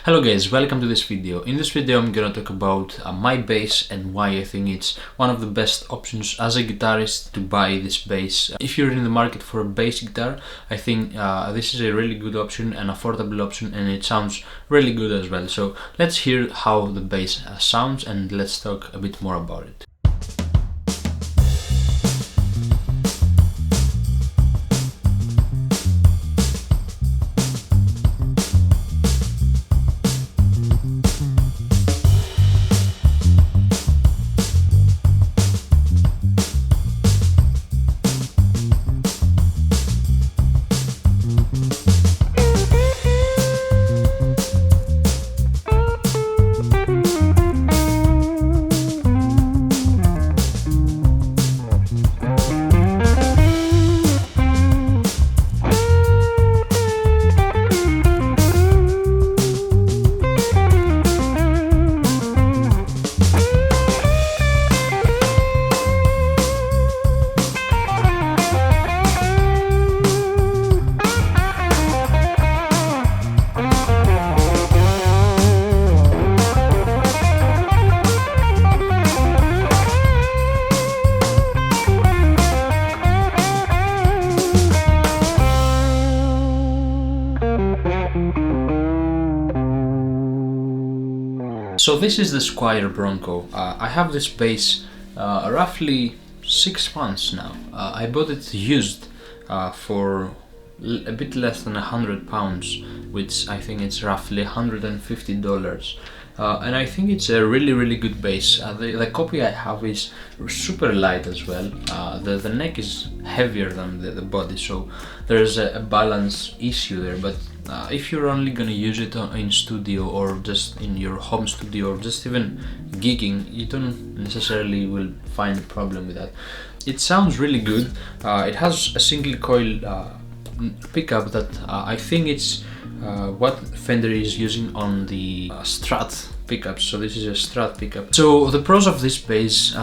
Hello guys, welcome to this video. In this video I'm gonna talk about my bass and why I think it's one of the best options as a guitarist to buy this bass. If you're in the market for a bass guitar, I think this is a really good option, an affordable option, and it sounds really good as well. So let's hear how the bass sounds and let's talk a bit more about it. So this is the Squire Bronco. I have this bass roughly 6 months now. I bought it used for a bit less than £100, which I think it's roughly $150. And I think it's a really good bass. The copy I have is super light as well. The neck is heavier than the body, so there's a balance issue there. But if you're only gonna use it in studio or just in your home studio or just even gigging, you don't necessarily will find a problem with that. It sounds really good. It has a single coil pickup that I think it's what Fender is using on the Strat pickups. So this is a Strat pickup. So the pros of this bass,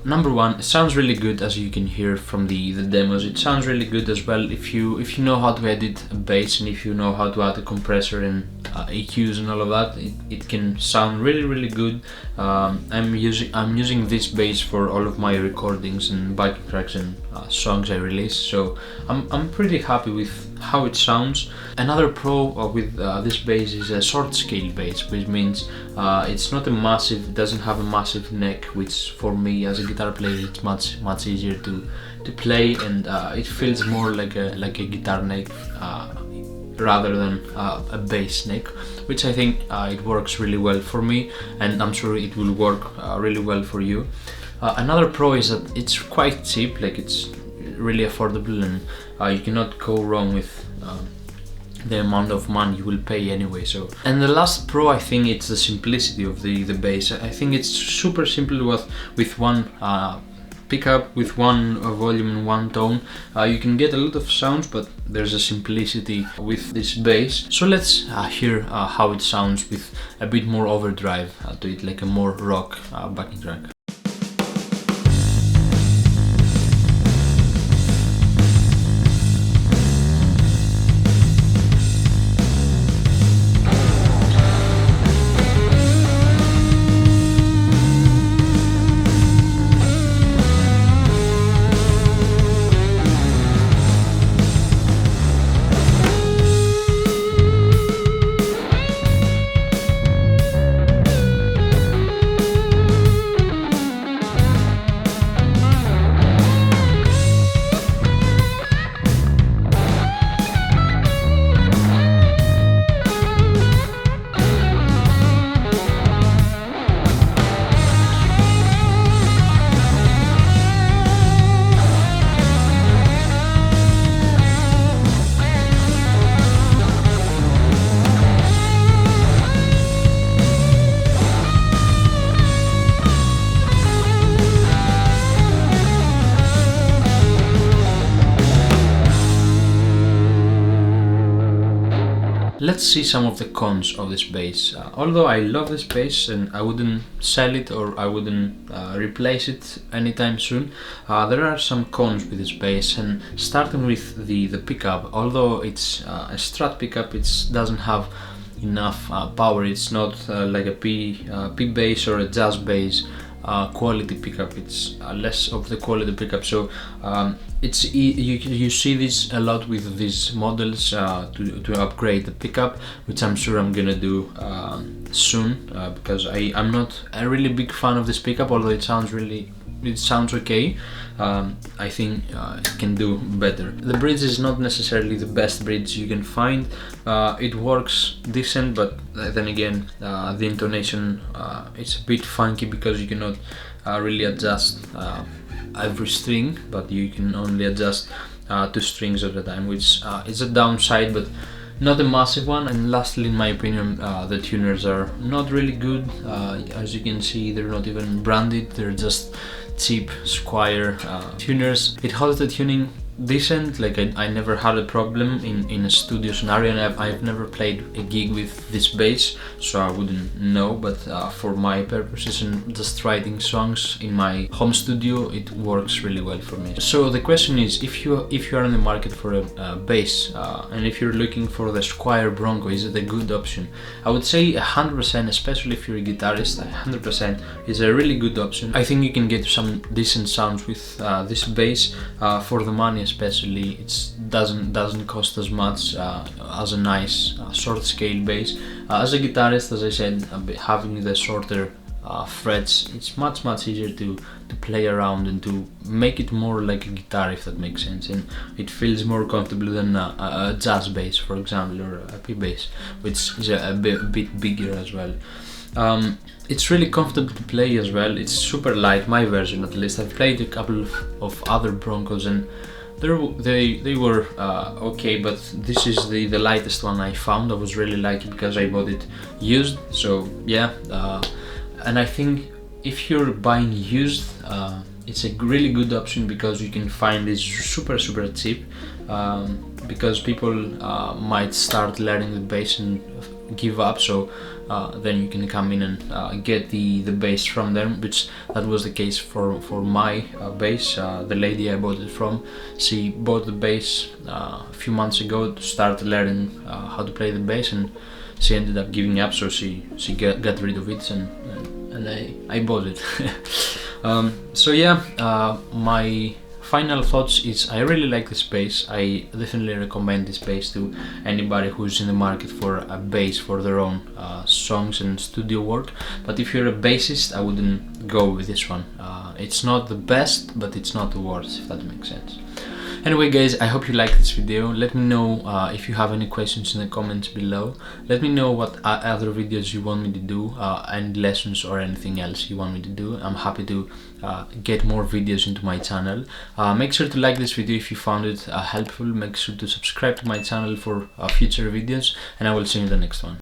number one, it sounds really good, as you can hear from the demos. It sounds really good as well if you know how to edit a bass and if you know how to add a compressor and EQs and all of that. It can sound really good. I'm using this bass for all of my recordings and backing tracks and songs I release, so I'm pretty happy with how it sounds. Another pro with this bass is a short scale bass, which means it's not a massive, it doesn't have a massive neck, which for me as a guitar player it's much easier to play, and it feels more like a guitar neck rather than a bass neck, which I think it works really well for me, and I'm sure it will work really well for you. Another pro is that it's quite cheap, like it's really affordable, and you cannot go wrong with the amount of money you will pay anyway. So, and the last pro, I think it's the simplicity of the bass. I think it's super simple with one pickup, with one volume and one tone. You can get a lot of sounds, but there's a simplicity with this bass. So let's hear how it sounds with a bit more overdrive to it, like a more rock backing track. Let's see some of the cons of this bass. Although I love this bass and I wouldn't sell it or I wouldn't replace it anytime soon, there are some cons with this bass. And starting with the pickup, although it's a Strat pickup, it doesn't have enough power. It's not like a P bass or a jazz bass quality pickup. It's less of the quality pickup. So you see this a lot with these models to upgrade the pickup, which I'm sure I'm gonna do soon, because I'm not a really big fan of this pickup, although it sounds okay. I think it can do better. The bridge is not necessarily the best bridge you can find. It works decent, but then again, the intonation it's a bit funky because you cannot really adjust every string, but you can only adjust 2 strings at a time, which is a downside, but not a massive one. And lastly, in my opinion, the tuners are not really good. As you can see, they're not even branded, they're just cheap Squire tuners. It holds the tuning decent. Like I never had a problem in a studio scenario, and I've never played a gig with this bass, so I wouldn't know, but for my purposes and just writing songs in my home studio, it works really well for me. So the question is, if you are in the market for a bass, and if you're looking for the Squire Bronco, is it a good option? I would say 100%, especially if you're a guitarist. 100% is a really good option. I think you can get some decent sounds with this bass for the money. Especially, it doesn't cost as much as a nice short scale bass. As a guitarist, as I said, having the shorter frets, it's much easier to play around and to make it more like a guitar, if that makes sense, and it feels more comfortable than a jazz bass, for example, or a P bass, which is a bit bigger as well. It's really comfortable to play as well. It's super light, my version at least. I've played a couple of other Broncos and they were okay, but this is the lightest one I found. I was really lucky because I bought it used, so yeah. And I think if you're buying used, it's a really good option because you can find it super cheap, because people might start learning the bass and give up, so then you can come in and get the bass from them, which that was the case for my bass. The lady I bought it from, she bought the bass a few months ago to start learning how to play the bass, and she ended up giving up, so she got rid of it, and I bought it. So yeah, my final thoughts is I really like this bass. I definitely recommend this bass to anybody who's in the market for a bass for their own songs and studio work. But if you're a bassist, I wouldn't go with this one. It's not the best, but it's not the worst, if that makes sense. Anyway guys, I hope you liked this video. Let me know if you have any questions in the comments below. Let me know what other videos you want me to do, and lessons or anything else you want me to do. I'm happy to get more videos into my channel. Make sure to like this video if you found it helpful. Make sure to subscribe to my channel for future videos, and I will see you in the next one.